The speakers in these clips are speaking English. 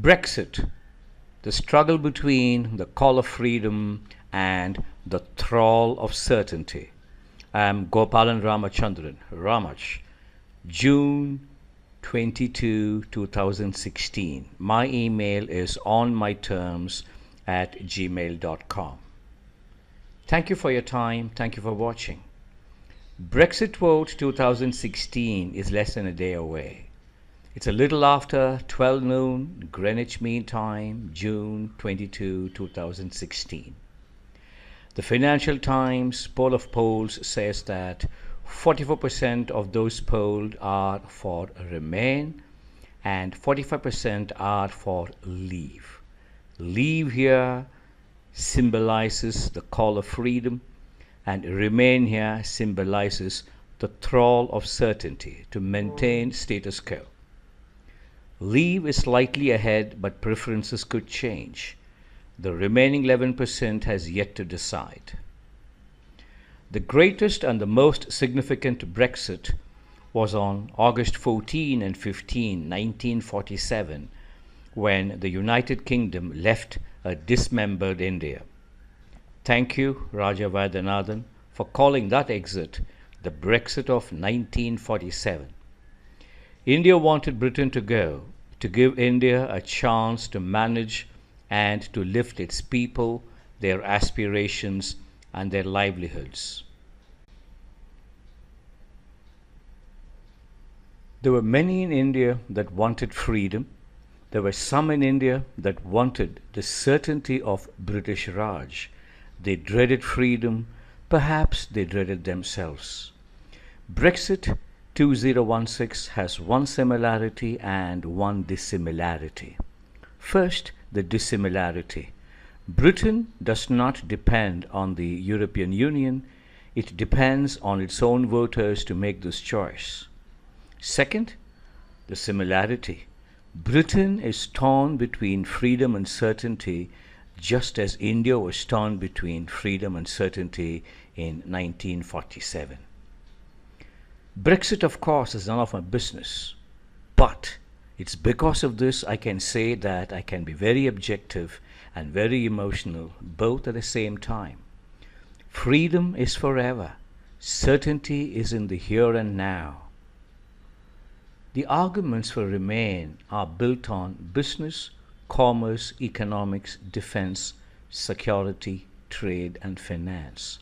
Brexit, the struggle between the call of freedom and the thrall of certainty. I am Gopalan Ramachandran, Ramach, June 22, 2016. My email is onmyterms@gmail.com. Thank you for your time. Thank you for watching. Brexit vote 2016 is less than a day away. It's a little after 12 noon Greenwich Mean Time, June 22, 2016. The Financial Times poll of polls says that 44% of those polled are for Remain and 45% are for Leave. Leave here symbolizes the call of freedom, and Remain here symbolizes the thrall of certainty to maintain status quo. Leave is slightly ahead, but preferences could change. The remaining 11% has yet to decide. The greatest and the most significant Brexit was on August 14 and 15, 1947, when the United Kingdom left a dismembered India. Thank you, Raja Vaidyanathan, for calling that exit the Brexit of 1947. India wanted Britain to go, to give India a chance to manage and to lift its people, their aspirations, and their livelihoods. There were many in India that wanted freedom. There were some in India that wanted the certainty of British Raj. They dreaded freedom, perhaps they dreaded themselves. Brexit 2016 has one similarity and one dissimilarity. First, the dissimilarity. Britain does not depend on the European Union. It depends on its own voters to make this choice. Second, the similarity. Britain is torn between freedom and certainty, just as India was torn between freedom and certainty in 1947. Brexit, of course, is none of my business, but it's because of this I can say that I can be very objective and very emotional both at the same time. Freedom is forever. Certainty is in the here and now. The arguments for Remain are built on business, commerce, economics, defense, security, trade, and finance.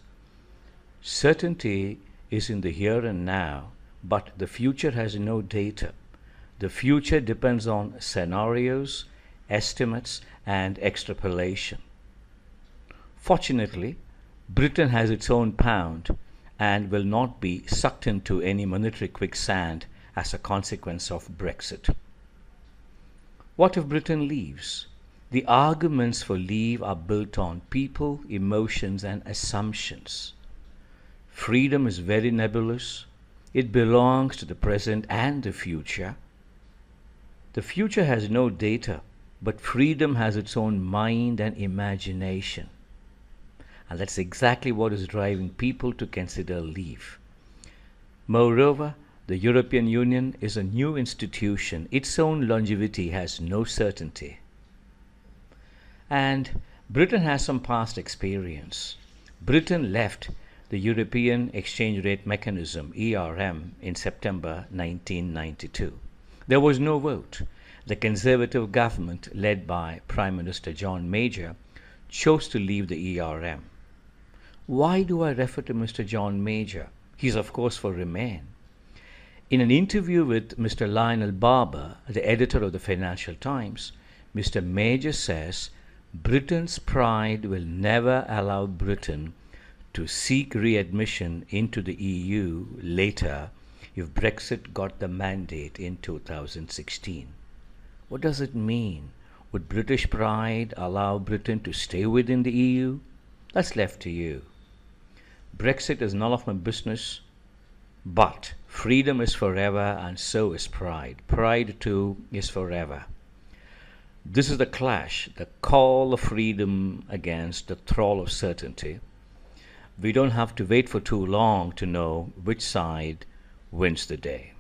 Certainty is in the here and now, but the future has no data. The future depends on scenarios, estimates, and extrapolation. Fortunately, Britain has its own pound and will not be sucked into any monetary quicksand as a consequence of Brexit. What if Britain leaves? The arguments for leave are built on people, emotions, and assumptions. Freedom is very nebulous. It belongs to the present and the future. The future has no data, but freedom has its own mind and imagination. And that's exactly what is driving people to consider leave. Moreover, the European Union is a new institution. Its own longevity has no certainty. And Britain has some past experience. Britain left the European Exchange Rate Mechanism, ERM, in September 1992. There was no vote. The Conservative government, led by Prime Minister John Major, chose to leave the ERM. Why do I refer to Mr. John Major? He's of course for Remain. In an interview with Mr. Lionel Barber, the editor of the Financial Times, Mr. Major says Britain's pride will never allow Britain to seek readmission into the EU later if Brexit got the mandate in 2016. What does it mean? Would British pride allow Britain to stay within the EU? That's left to you. Brexit is none of my business, but freedom is forever and so is pride. Pride too is forever. This is the clash, the call of freedom against the thrall of certainty. We don't have to wait for too long to know which side wins the day.